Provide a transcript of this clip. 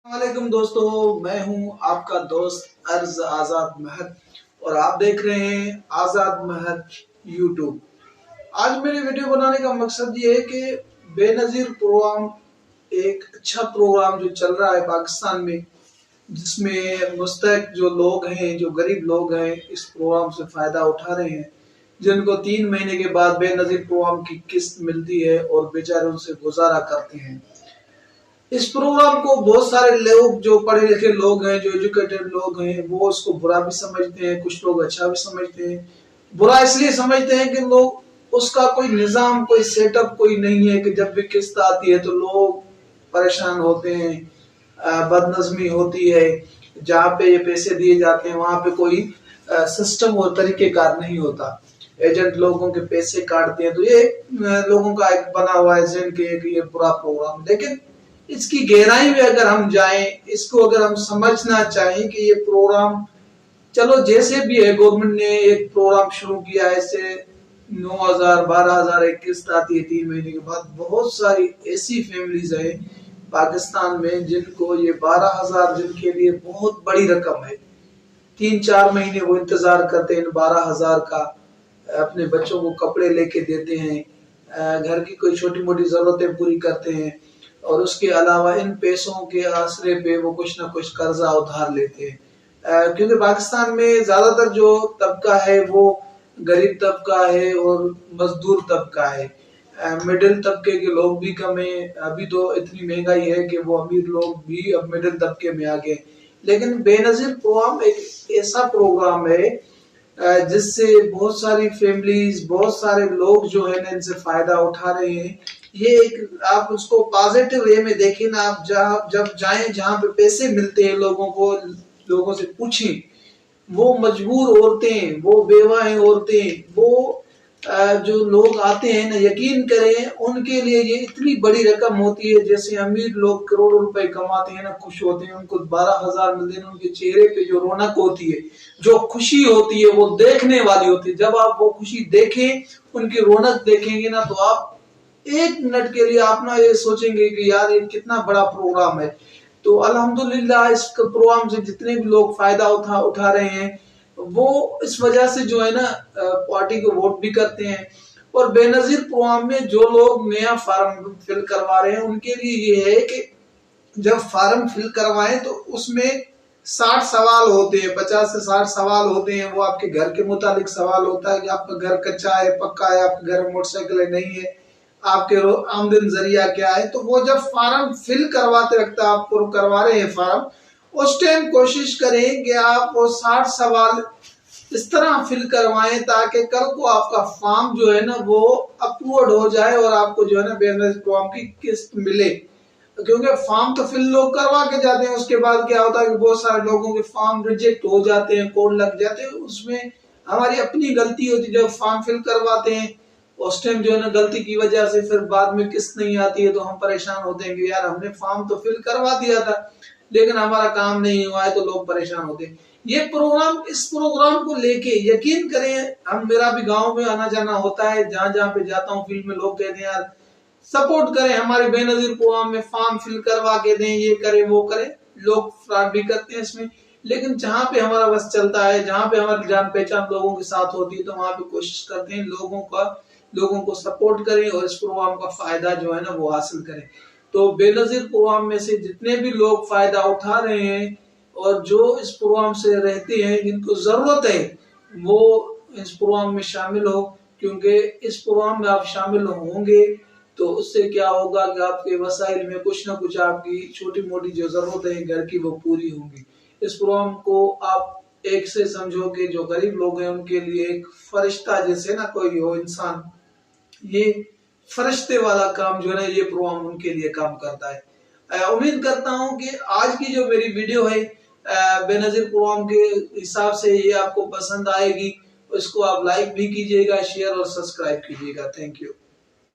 वालेकुम दोस्तों, मैं हूं आपका दोस्त अर्ज आजाद महद और आप देख रहे हैं आजाद महद यूट्यूब। आज मेरे वीडियो बनाने का मकसद ये है कि बेनजीर प्रोग्राम, एक अच्छा प्रोग्राम जो चल रहा है पाकिस्तान में, जिसमें मुस्तहक जो लोग हैं, जो गरीब लोग हैं, इस प्रोग्राम से फायदा उठा रहे हैं, जिनको 3 महीने के बाद बेनजीर प्रोग्राम की किस्त मिलती है और बेचारे उनसे गुजारा करते हैं। इस प्रोग्राम को बहुत सारे लोग, जो पढ़े लिखे लोग हैं, जो एजुकेटेड लोग हैं, वो उसको बुरा भी समझते हैं, कुछ लोग अच्छा भी समझते हैं। बुरा इसलिए समझते हैं कि लोग उसका कोई निजाम, कोई सेटअप कोई नहीं है कि जब भी किस्त आती है तो लोग परेशान होते हैं, बदनज़मी होती है। जहाँ पे ये पैसे दिए जाते हैं वहां पे कोई सिस्टम और तरीकेकार नहीं होता, एजेंट लोगों के पैसे काटते हैं। तो ये लोगों का एक बना हुआ है जहन के ये बुरा प्रोग्राम। लेकिन इसकी गहराई में अगर हम जाएं, इसको अगर हम समझना चाहें कि ये प्रोग्राम, चलो जैसे भी है, गवर्नमेंट ने एक प्रोग्राम शुरू किया है, इससे 9,000 12,000 एक किस्त आती है 3 महीने के बाद। बहुत सारी ऐसी फैमिलीज है पाकिस्तान में जिनको ये 12,000, जिनके लिए बहुत बड़ी रकम है। 3-4 महीने वो इंतजार करते हैं 12,000 का, अपने बच्चों को कपड़े लेके देते हैं, घर की कोई छोटी मोटी जरूरतें पूरी करते हैं, और उसके अलावा इन पैसों के आसरे पे वो कुछ ना कुछ कर्जा उधार लेते हैं। क्योंकि पाकिस्तान में ज्यादातर जो तबका है वो गरीब तबका है और मजदूर तबका है। मिडिल तबके के लोग भी कम है। अभी तो इतनी महंगाई है कि वो अमीर लोग भी अब मिडिल तबके में आ गए। लेकिन बेनजीर प्रोग्राम एक ऐसा प्रोग्राम है जिससे बहुत सारी फैमिलीज, बहुत सारे लोग जो है ना, इनसे फायदा उठा रहे हैं। ये एक, आप उसको पॉजिटिव वे में देखें ना, आप जब जाएं जहां पे पैसे मिलते हैं लोगों को, लोगों से पूछें। वो मजबूर औरतें, वो बेवाएं औरतें, वो जो लोग आते हैं ना, यकीन करें उनके लिए ये इतनी बड़ी रकम होती है। जैसे अमीर लोग करोड़ों रुपए कमाते हैं ना, खुश होते हैं, उनको 12,000 मिलते हैं, उनके चेहरे पे जो रौनक होती है, जो खुशी होती है, वो देखने वाली होती है। जब आप वो खुशी देखें, उनकी रौनक देखेंगे ना, तो आप एक मिनट के लिए आप ना ये सोचेंगे कि यार ये कितना बड़ा प्रोग्राम है। तो अल्हम्दुलिल्लाह इस प्रोग्राम से जितने भी लोग फायदा उठा रहे हैं, वो इस वजह से जो है ना पार्टी को वोट भी करते हैं। और बेनजीर प्रोग्राम में जो लोग नया फार्म फिल करवा रहे हैं, उनके लिए ये है कि जब फार्म फिल करवाएं तो उसमें 60 सवाल होते हैं, 50 से 60 सवाल होते हैं। वो आपके घर के मुतालिक सवाल होता है कि आपका घर कच्चा है, पक्का है, आपके घर में मोटरसाइकिल है, नहीं है, आपके आमदन जरिया क्या है। तो वो जब फार्म फिल करवाते वक्त आपको करवा रहे हैं फार्म, उस टाइम कोशिश करें कि आप वो 60 सवाल इस तरह फिल करवाएं ताकि कल को आपका फॉर्म जो है ना वो अप्रूव्ड हो जाए और आपको जो है ना बेनजीर प्रोग्राम की किस्त मिले। क्योंकि फॉर्म तो फिल लोग करवा के जाते हैं, उसके बाद क्या होता है कि बहुत सारे लोगों के फॉर्म रिजेक्ट हो जाते हैं, कोड लग जाते हैं। उसमें हमारी अपनी गलती होती है। जब फॉर्म फिल करवाते हैं उस टाइम जो है ना गलती की वजह से फिर बाद में किस्त नहीं आती है, तो हम परेशान होते हैं कि यार हमने फॉर्म तो फिल करवा दिया था लेकिन हमारा काम नहीं हुआ है, तो लोग परेशान होते हैं। ये प्रोग्राम, इस प्रोग्राम को लेके यकीन करें, हम, मेरा भी गांव में आना जाना होता है, जहां जहां पे जाता हूँ फील्ड में, लोग कहते हैं यार सपोर्ट करें हमारे बेनजीर प्रोग्राम में, फॉर्म फिल करवा के दें, ये करें वो करें। लोग फ्रॉड भी करते हैं इसमें। लेकिन जहां पे हमारा बस चलता है, जहां पे हमारी जान पहचान लोगों के साथ होती है, तो वहां पे कोशिश करते हैं लोगों को सपोर्ट करें और इस प्रोग्राम का फायदा जो है ना वो हासिल करें। तो बेनजीर प्रोग्राम में से जितने भी लोग फायदा उठा रहे हैं और जो इस प्रोग्राम से रहते हैं, जिनको जरूरत है, वो इस प्रोग्राम में शामिल हो। क्योंकि इस प्रोग्राम में आप शामिल होंगे तो उससे क्या होगा कि आपके वसाइल में कुछ ना कुछ, आपकी छोटी मोटी जो जरूरत है घर की, वो पूरी होंगी। इस प्रोग्राम को आप एक से समझो कि जो गरीब लोग हैं उनके लिए एक फरिश्ता जैसे ना कोई हो इंसान, ये फरिश्ते वाला काम जो है ना ये प्रोग्राम उनके लिए काम करता है। उम्मीद करता हूं कि आज की जो मेरी वीडियो है बेनजीर प्रोग्राम के हिसाब से ये आपको पसंद आएगी। इसको आप लाइक भी कीजिएगा, शेयर और सब्सक्राइब कीजिएगा। Thank you.